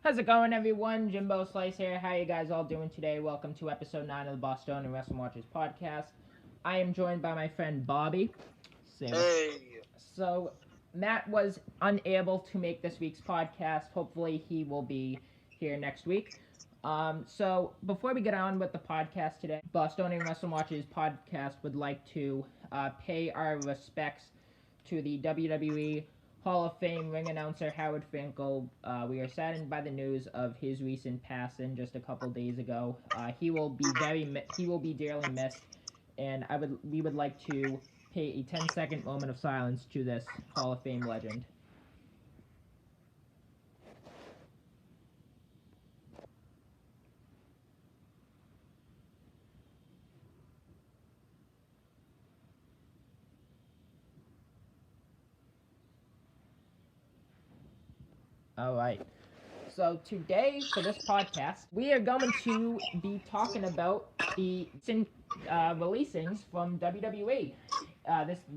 How's it going, everyone? Jimbo Slice here. How you guys all doing today? Welcome to episode 9 of the Bostonian Wrestling Watchers podcast. I am joined by my friend Bobby. Hey. So, Matt was unable to make this week's podcast. Hopefully, he will be here next week. So, before we get on with the podcast today, Bostonian Wrestling Watchers podcast would like to pay our respects to the WWE Hall of Fame ring announcer Howard Finkel. We are saddened by the news of his recent passing just a couple days ago. He will be dearly missed, and we would like to pay a 10-second moment of silence to this Hall of Fame legend. All right. So today, for this podcast, we are going to be talking about the releasings from WWE.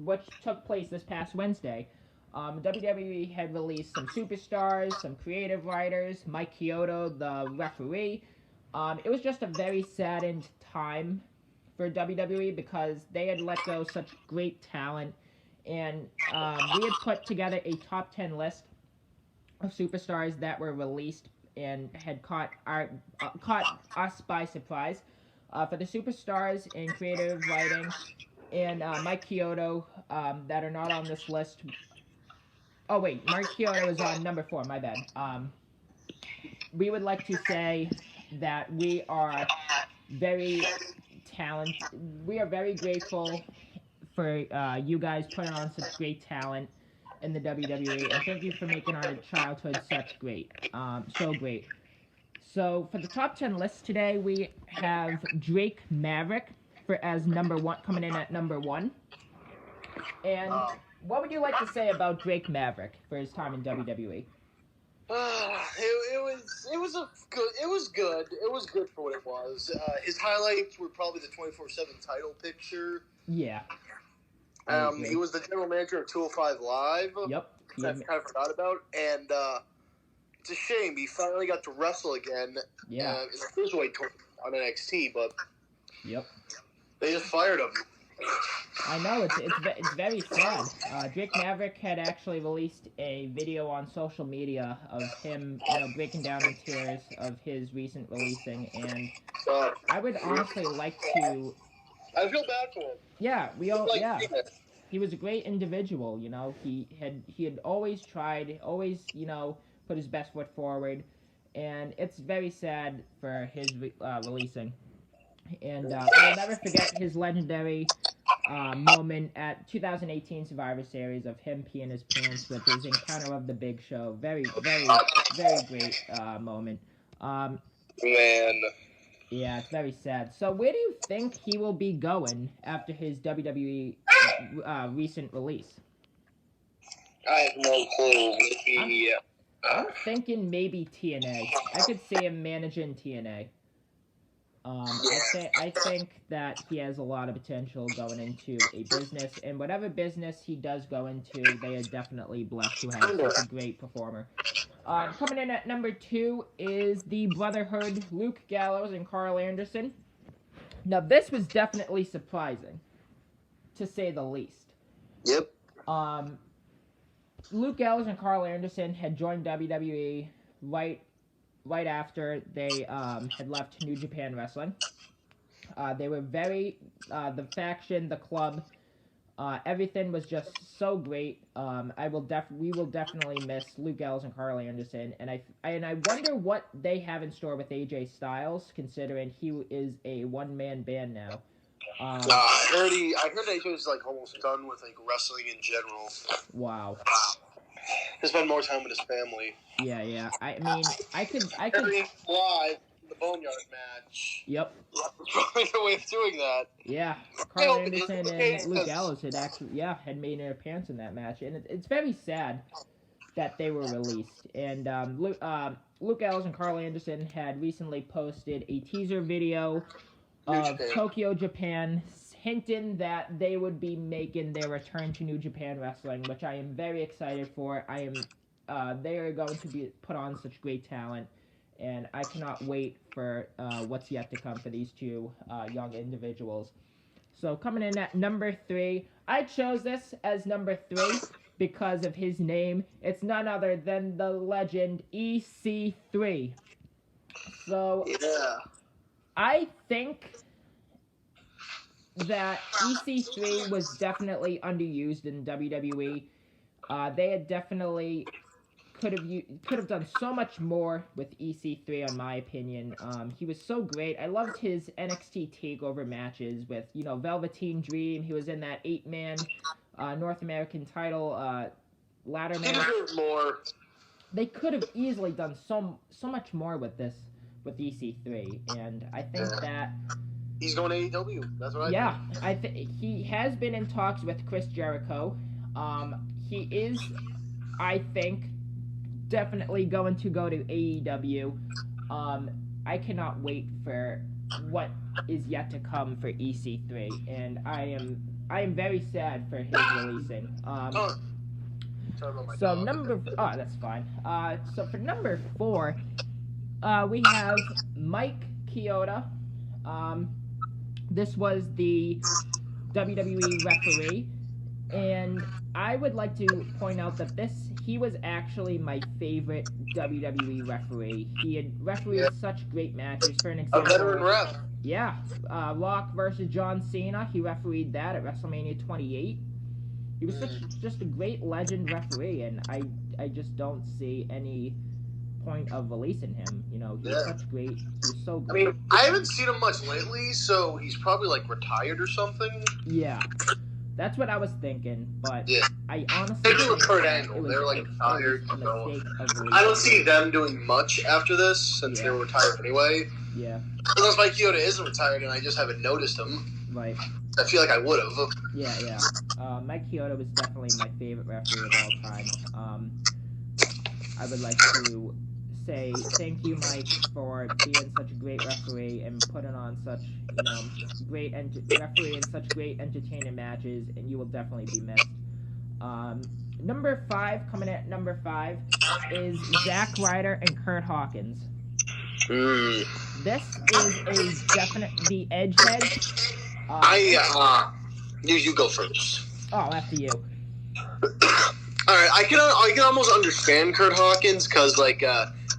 Which took place this past Wednesday. WWE had released some superstars, some creative writers, Mike Chiodo, the referee. It was just a very saddened time for WWE because they had let go such great talent, and we had put together a top 10 list of superstars that were released and had caught us by surprise. For the superstars in creative writing and Mike Chiodo that are not on this list. Oh wait, Mike Chiodo is on number 4. My bad. We would like to say that we are very talented. We are very grateful for you guys putting on such great talent in the WWE, and thank you for making our childhood so great. So for the top 10 list today, we have Drake Maverick as number 1, coming in at number 1. And what would you like to say about Drake Maverick for his time in WWE? It was good. It was good for what it was. His highlights were probably the 24/7 title picture. Yeah. He was the general manager of 205 Live. Yep. Which I kind of forgot about. And it's a shame he finally got to wrestle again. Yeah. In the cruiserweight tournament on NXT, but yep, they just fired him. I know, it's very sad. Drake Maverick had actually released a video on social media of him, breaking down in tears of his recent releasing, and I would honestly like to. I feel bad for him. Yeah, he was a great individual. He had always tried, put his best foot forward, and it's very sad for his releasing. And I'll never forget his legendary moment at 2018 Survivor Series of him peeing his pants with his encounter of the Big Show. Very, very, very great moment. Man. Yeah, it's very sad. So where do you think he will be going after his WWE recent release? I have no clue. I'm thinking maybe TNA. I could see him managing TNA. I think that he has a lot of potential going into a business, and whatever business he does go into, they are definitely blessed to have such a great performer. Coming in at number 2 is the Brotherhood, Luke Gallows and Carl Anderson. Now, this was definitely surprising, to say the least. Yep. Luke Gallows and Carl Anderson had joined WWE right after they had left New Japan Wrestling. They were the faction, the club, everything was just so great. We will definitely miss Luke Gallows and Carl Anderson, and I wonder what they have in store with AJ Styles, considering he is a one-man band now. I heard AJ was almost done with wrestling in general. Wow. To spend more time with his family. Yeah. I mean, I could live the Boneyard match. Yep. That's probably a way of doing that. Yeah, Carl Anderson and Luke Gallows had made an appearance in that match, and it's very sad that they were released. And Luke Gallows and Carl Anderson had recently posted a teaser video of Tokyo, Japan, hinting that they would be making their return to New Japan Wrestling, which I am very excited for. They are going to be put on such great talent. and I cannot wait for what's yet to come for these two young individuals. So coming in at number 3, I chose this as number 3 because of his name. It's none other than the legend EC3. So Yeah. I think that EC3 was definitely underused in WWE. They had definitely could have done so much more with EC3, in my opinion. He was so great. I loved his NXT Takeover matches with Velveteen Dream. He was in that 8-man North American title ladder match. More. They could have easily done so much more with EC3, and I think that he's going to AEW. That's what I think he has been in talks with Chris Jericho. He is, I think, definitely going to go to AEW. I cannot wait for what is yet to come for EC3, and I am very sad for his releasing. That's fine. So for number 4, we have Mike Chioda. This was the WWE referee, and I would like to point out that he was actually my favorite WWE referee. He had refereed such great matches. For an example, a veteran ref. Yeah, Rock versus John Cena. He refereed that at WrestleMania 28. He was just a great legend referee, and I just don't see any point of releasing him. He's such great. He's so great. I mean, I haven't seen him much lately, so he's probably like retired or something. Yeah. That's what I was thinking, but I honestly they do with Kurt Angle. They're like retired, so I don't see them doing much after this since they're retired anyway. Yeah. Unless Mike Chioda isn't retired and I just haven't noticed him. Right. I feel like I would have. Yeah. Mike Chioda was definitely my favorite referee of all time. I would like to say thank you, Mike, for being such a great referee and putting on such great referee and such great entertaining matches, and you will definitely be missed. Number 5, coming at number 5, is Zack Ryder and Kurt Hawkins. This is a definite the Edgehead. You go first. Oh, after you. All right, I can almost understand Kurt Hawkins because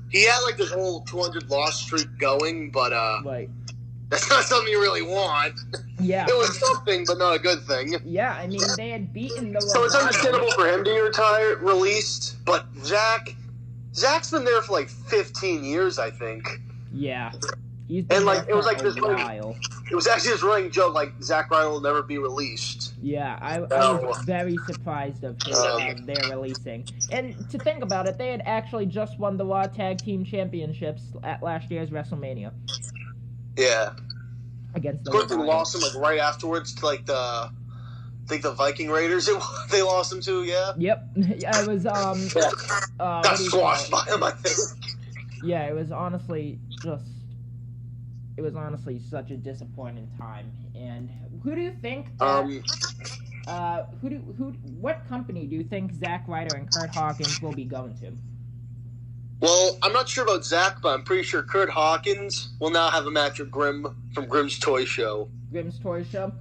he had like this whole 200 loss streak going, but right. That's not something you really want. Yeah. It was something, but not a good thing. Yeah, I mean, they had beaten the... So it's understandable for him to be released, but Zack's been there for like 15 years, I think. Yeah. He's been there it was like this while. It was actually this running joke, like Zack Ryder will never be released. Yeah, I was very surprised of their releasing. And to think about it, they had actually just won the Raw Tag Team Championships at last year's WrestleMania. Yeah. Against the... Of course, they lost them like right afterwards to like I think the Viking Raiders. They lost them to, yeah. Yep. Yeah, it was got squashed by them, I think. Yeah, it was honestly such a disappointing time. And who do you think? What company do you think Zack Ryder and Kurt Hawkins will be going to? Well, I'm not sure about Zack, but I'm pretty sure Kurt Hawkins will now have a match with Grim from Grimm's Toy Show. Grimm's Toy Show?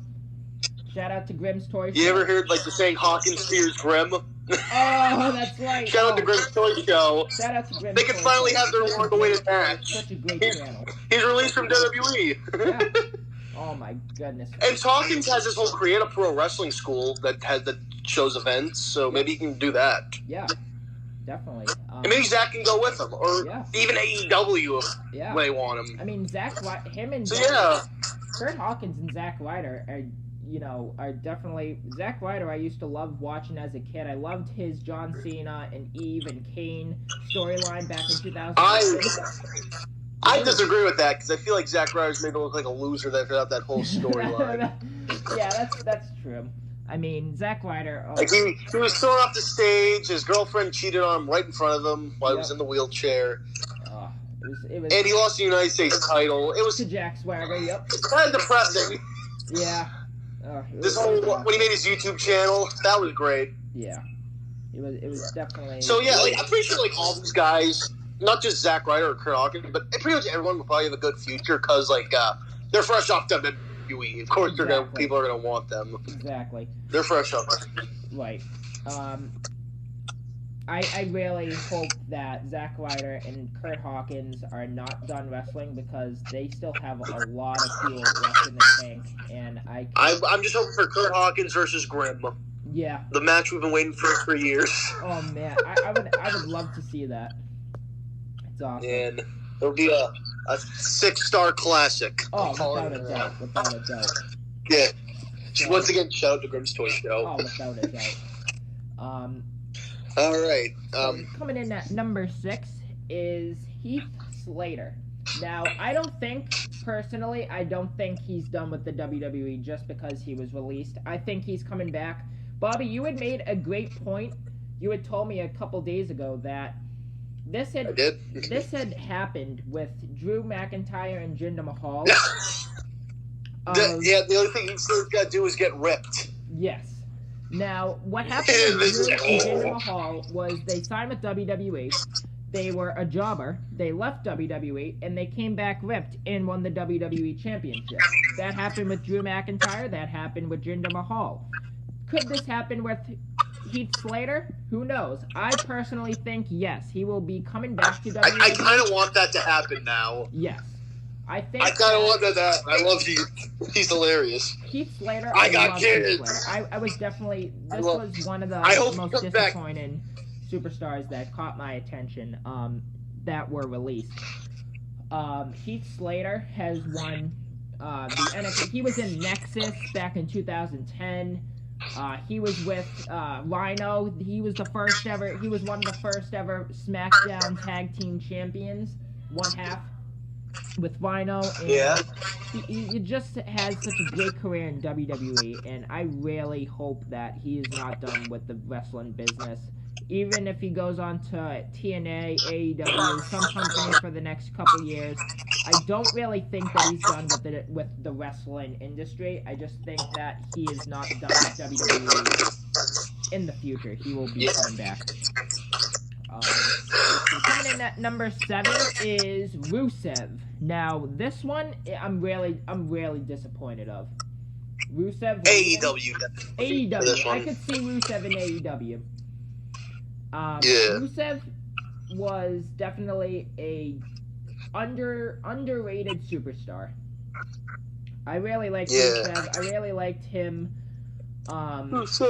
Shout out to Grimm's Toy Show. You ever heard, like, the saying Hawkins fears Grimm? Oh, that's right. Shout out to Grimm's Toy Show. Shout out to Grimm's They can Toy finally Show. have their long-awaited match. Such a great channel. He's released from WWE. Yeah. Oh, my goodness. And Hawkins has his whole Create a Pro Wrestling School that shows events, so maybe he can do that. Yeah. Definitely. And maybe Zack can go with him, or even AEW if they want him. I mean, Kurt Hawkins and Zack Ryder are definitely... Zack Ryder I used to love watching as a kid. I loved his John Cena and Eve and Kane storyline back in 2000. I disagree with that, because I feel like Zack Ryder's made to look like a loser throughout that whole storyline. Yeah, that's true. I mean, Zack Ryder... Like he was thrown off the stage, his girlfriend cheated on him right in front of him while he was in the wheelchair. It was and he lost the United States title. It was... To Jack Swagger, yep. It's kind of depressing. Yeah. When he made his YouTube channel, that was great. Yeah. It was definitely... So, yeah, I'm pretty sure, all these guys not just Zack Ryder or Kurt Hawkins, but pretty much everyone will probably have a good future because they're fresh off WWE. Of course, people are gonna want them. Exactly. They're fresh off. Right. I really hope that Zack Ryder and Kurt Hawkins are not done wrestling because they still have a lot of fuel left in the tank, and I'm just hoping for Kurt Hawkins versus Grimm. Yeah. The match we've been waiting for years. Oh man, I would love to see that. It's awesome. And it'll be a 6-star classic. Oh, without a doubt. Yeah. So, once again, shout out to Grimm's Toy Show. Oh, without a doubt. All right. Coming in at number 6 is Heath Slater. Now, I don't think he's done with the WWE just because he was released. I think he's coming back. Bobby, you had made a great point. You had told me a couple days ago that this had happened with Drew McIntyre and Jinder Mahal. The only thing he's still got to do is get ripped. Yes. Now, what happened with Drew and Jinder Mahal was they signed with WWE. They were a jobber. They left WWE, and they came back ripped and won the WWE Championship. That happened with Drew McIntyre. That happened with Jinder Mahal. Could this happen with Heath Slater? Who knows? I personally think yes. He will be coming back to WWE. I kind of want that to happen now. Yes. I kind of want that to happen. I love Heath. He's hilarious. Heith Slater. I got kids. I was definitely. This was one of the most disappointing superstars that caught my attention. That were released. Heath Slater has won the NXT. He was in Nexus back in 2010. He was with Rhino. He was one of the first ever SmackDown Tag Team Champions. One half with Rhino. And he just has such a great career in WWE, and I really hope that he is not done with the wrestling business. Even if he goes on to TNA, AEW, some company for the next couple years, I don't really think that he's done with the wrestling industry. I just think that he is not done with WWE in the future. He will be coming back. Coming in at number 7 is Rusev. Now, this one I'm really disappointed of. Rusev. AEW. I could see Rusev in AEW. Rusev was definitely a underrated superstar. I really liked Rusev. I really liked him. His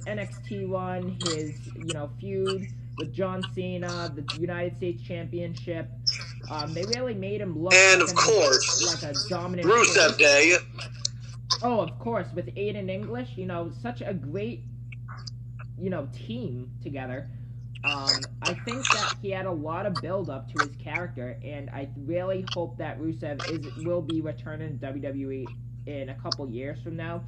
NXT run, his feud with John Cena, the United States Championship. They really made him look like a dominant Rusev Day. Oh, of course, with Aiden English, such a great team together. I think that he had a lot of build up to his character, and I really hope that Rusev will be returning to WWE in a couple years from now.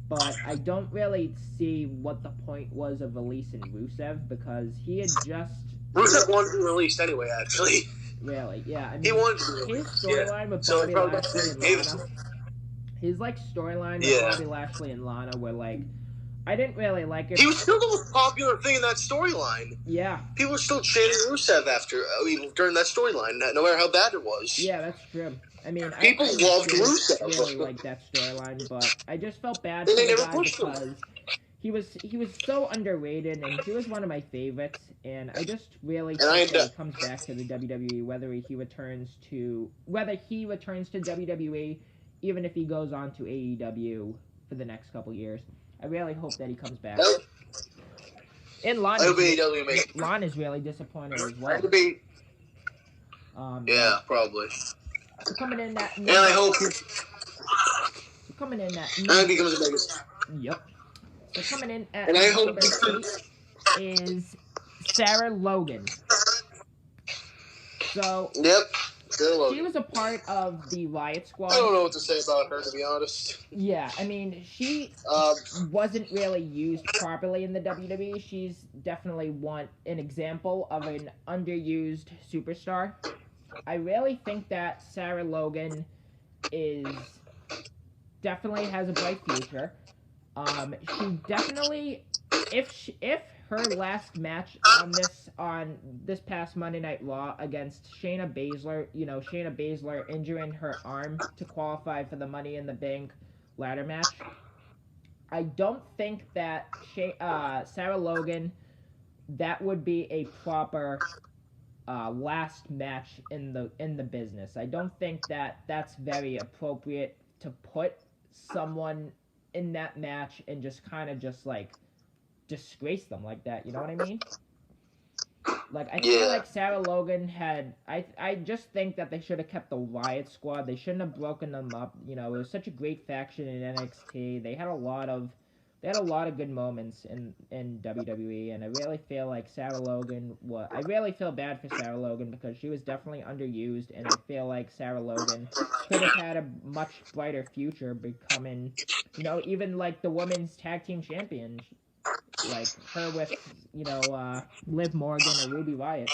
But I don't really see what the point was of releasing Rusev because he had just... Rusev wanted to be released anyway, actually. Really, yeah. I mean, he wanted to be released. His storyline with Bobby Lashley and Lana... His, storyline with Bobby Lashley and Lana were, I didn't really like it. He was still the most popular thing in that storyline. Yeah. People were still chanting Rusev during that storyline, no matter how bad it was. Yeah, that's true. I mean, people loved Rusev. I really liked that storyline, but I just felt bad for the guy because he was so underrated, and he was one of my favorites. And I just really hope that he comes back to the WWE, whether he returns to WWE, even if he goes on to AEW for the next couple years. I really hope that he comes back. And Lana's really disappointed as well. Probably. So coming in that. And I hope. Coming in that. And he becomes a biggest. Yep. So coming in at. And I hope. Is Sarah Logan. So. Yep. She was a part of the Riot Squad. I don't know what to say about her, to be honest. Yeah, I mean, she wasn't really used properly in the WWE. She's definitely an example of an underused superstar. I really think that Sarah Logan definitely has a bright future. She definitely, if her last match on this past Monday Night Raw against Shayna Baszler, Shayna Baszler injuring her arm to qualify for the Money in the Bank ladder match. I don't think that Sarah Logan, that would be a proper last match in the business. I don't think that that's very appropriate to put someone in that match and just kind of just like disgrace them like that. You know what I mean? Like, I feel like Sarah Logan had... I just think that they should have kept the Riot Squad. They shouldn't have broken them up. It was such a great faction in NXT. They had a lot of good moments in WWE, and I really feel like Sarah Logan I really feel bad for Sarah Logan because she was definitely underused, and I feel like Sarah Logan could have had a much brighter future becoming, even like the women's tag team champion. Like her with, Liv Morgan or Ruby Riott.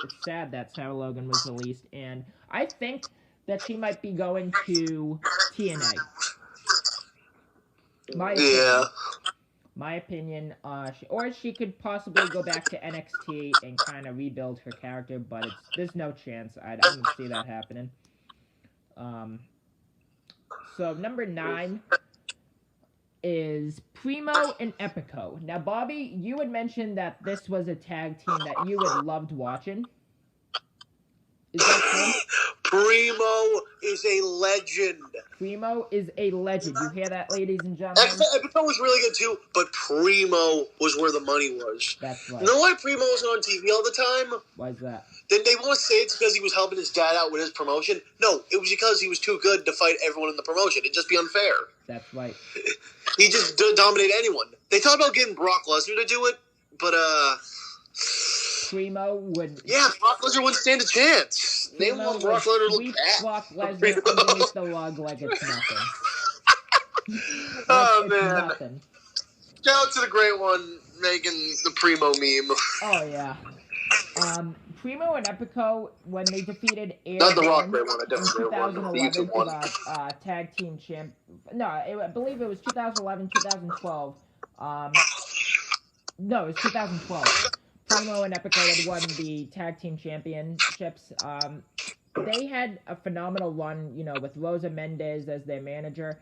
It's sad that Sarah Logan was released, and I think that she might be going to TNA. My opinion, or she could possibly go back to NXT and kind of rebuild her character, but there's no chance. I don't see that happening. So number 9 is Primo and Epico. Now, Bobby, you had mentioned that this was a tag team that you had loved watching. Is that true? Primo is a legend. Primo is a legend. You hear that, ladies and gentlemen? Epico was really good too, but Primo was where the money was. That's right. You know why Primo wasn't on TV all the time? Why is that? Then they want to say it's because he was helping his dad out with his promotion. No, it was because he was too good to fight everyone in the promotion. It'd just be unfair. That's right. He just dominated anyone. They thought about getting Brock Lesnar to do it, but Primo would... Yeah, Brock Lesnar wouldn't stand a chance. They want Brock Lesnar to look bad. Brock Lesnar underneath the rug like it's nothing. Man. Nothing. Shout out to the great one making the Primo meme. Oh, yeah. Primo and Epico, when they defeated Not the Rock great one, I definitely in 2011 for the tag team champ... No, I believe it was 2011, 2012. No, it was 2012. Primo and Epico had won the tag team championships. They had a phenomenal run, with Rosa Mendez as their manager.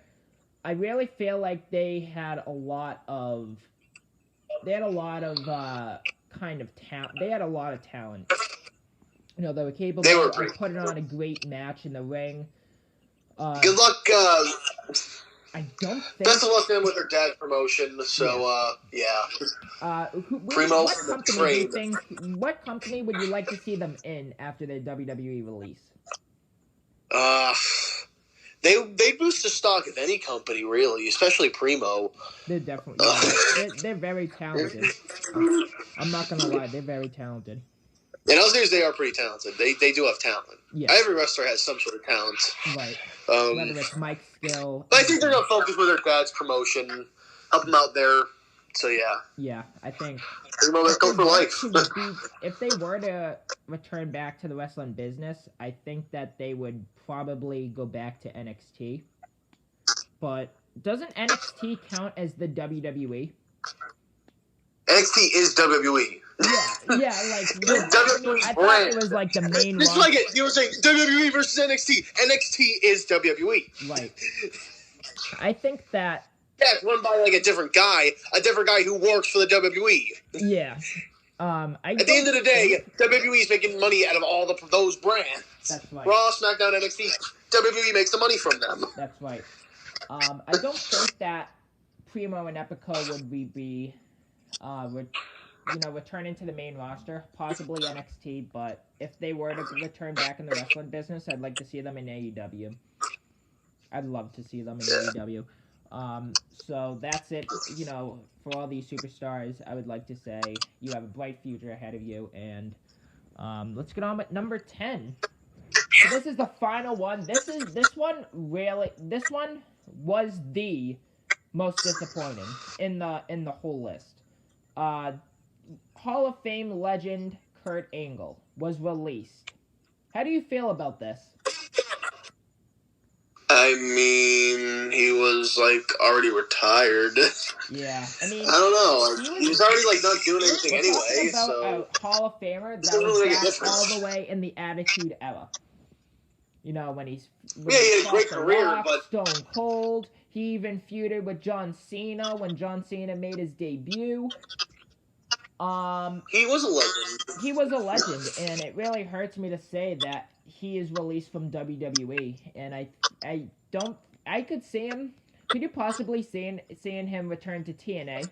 I really feel like they had a lot of kind of talent. They had a lot of talent. They were capable of putting on a great match in the ring. Good luck. I don't think... Best of luck then with her dad's promotion. So, yeah. Primo what company what company would you like to see them in after their WWE release? They boost the stock of any company, really, especially Primo. They're definitely... they're very talented. I'm not going to lie, they're very talented. In those days, they are pretty talented. They do have talent. Yeah. Every wrestler has some sort of talent. Right. Whether it's Mike skill... But I think they're going to focus with their dad's promotion, help them out there. So, yeah. Yeah, I think... Let's go for life. If they were to return back to the wrestling business, I think that they would probably go back to NXT. But doesn't NXT count as the WWE? NXT is WWE. Yeah, like I thought it was like the main. Just like it, you were saying WWE versus NXT. NXT is WWE. Right. I think that. Yeah, it's run by like a different guy who works for the WWE. Yeah. At the end of the day, WWE is making money out of all those brands. That's right. Raw, SmackDown, NXT. WWE makes the money from them. That's right. I don't think that Primo and Epico would be returning to the main roster, possibly NXT, but if they were to return back in the wrestling business, I'd like to see them in AEW. I'd love to see them in AEW. So that's it, for all these superstars. I would like to say you have a bright future ahead of you, and let's get on with number 10. So this is the final one. This one was the most disappointing in the whole list. Hall of Fame legend Kurt Angle was released. How do you feel about this? I mean, when he was like already retired. Yeah, I mean, I don't know. Like, he was already like not doing anything we're anyway. talking about So a Hall of Famer that doesn't was really make a back difference. all the way in the Attitude Era. You know, when he he had a fought great The career, Rock, but Stone Cold. He even feuded with John Cena when John Cena made his debut. he was a legend. He was a legend, and it really hurts me to say that he is released from WWE. And I could see him. Could you possibly seeing him return to TNA?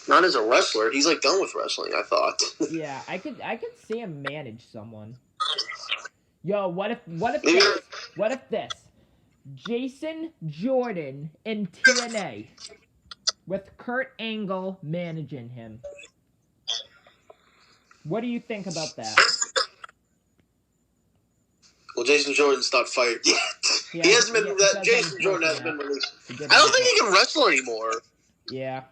Not as a wrestler. He's like done with wrestling, I thought. Yeah, I could see him manage someone. Yo, what if Maybe- this? What if this? Jason Jordan in TNA with Kurt Angle managing him. What do you think about that? Well, Jason Jordan's not fired yet. He hasn't been. Jason Jordan hasn't been released. I don't think he can wrestle anymore. Yeah.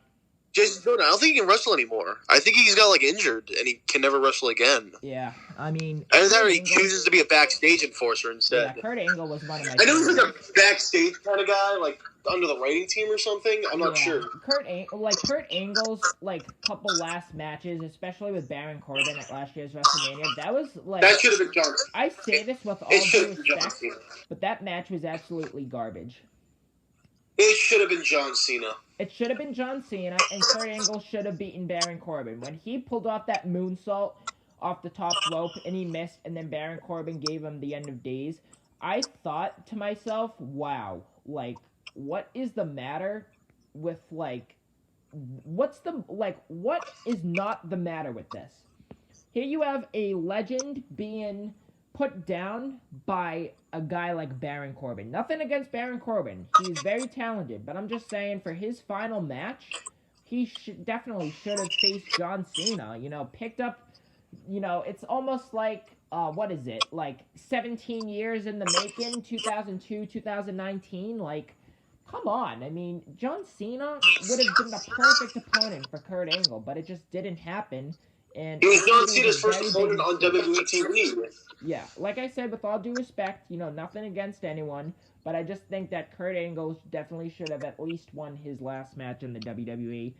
Jason Jordan, I don't think he can wrestle anymore. I think he's got like injured and he can never wrestle again. Yeah, I mean, And then he chooses to be a backstage enforcer instead. Yeah, Kurt Angle was one of my. I know he's like a backstage kind of guy, like under the writing team or something. I'm not sure. Kurt Angle's like couple last matches, especially with Baron Corbin at last year's WrestleMania, that was like That should have been John. I say this with all due respect, but that match was absolutely garbage. It should have been John Cena. It should have been John Cena, and Kurt Angle should have beaten Baron Corbin. When he pulled off that moonsault off the top rope and he missed, and then Baron Corbin gave him the end of days, I thought to myself, wow, like, what is the matter with, like, what is not the matter with this? Here you have a legend being put down by a guy like Baron Corbin. Nothing against Baron Corbin. He's very talented, but I'm just saying for his final match, he definitely should have faced John Cena. You know, picked up, you know, it's almost like, what is it? Like 17 years in the making, 2002, 2019. Like, come on. I mean, John Cena would have been the perfect opponent for Kurt Angle, but it just didn't happen. And it was John Cena's first opponent on WWE TV. Yeah, like I said, with all due respect, you know, nothing against anyone, but I just think that Kurt Angle definitely should have at least won his last match in the WWE.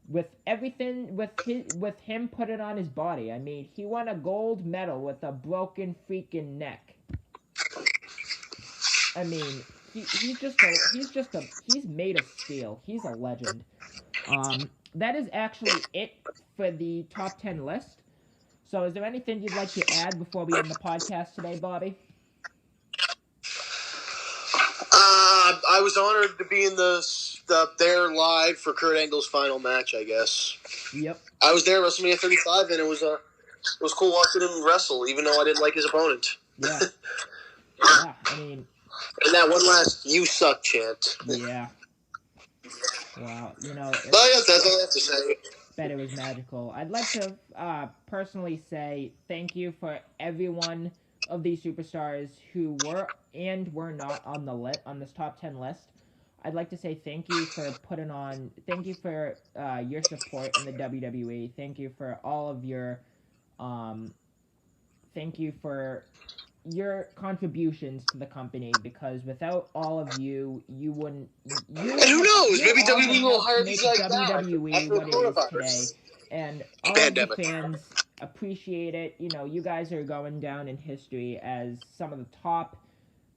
With everything, with him put it on his body. I mean, he won a gold medal with a broken freaking neck. I mean, he's made of steel. He's a legend. That is actually it for the top 10 list. So is there anything you'd like to add before we end the podcast today, Bobby? I was honored to be in there live for Kurt Angle's final match, I guess. Yep. I was there at WrestleMania 35, and it was cool watching him wrestle, even though I didn't like his opponent. Yeah. Yeah, I mean... And that one last "You suck" chant. Yeah. Wow, you know... But yeah, that's all I have to say. Bet it was magical. I'd like to personally say thank you for every one of these superstars who were and were not on this top 10 list. I'd like to say thank you for your support in the WWE. Thank you for all of your thank you for your contributions to the company, because without all of you, you wouldn't. And who knows? Maybe WWE will hire these guys WWE what it is today. And all of the fans appreciate it. You know, you guys are going down in history as some of the top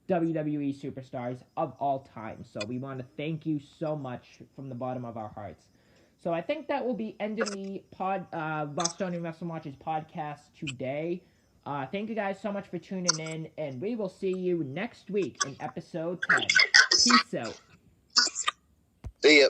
WWE superstars of all time. So we want to thank you so much from the bottom of our hearts. So I think that will be ending the Bostonian Wrestling Watchers podcast today. Thank you guys so much for tuning in, and we will see you next week in episode 10. Peace out. See ya.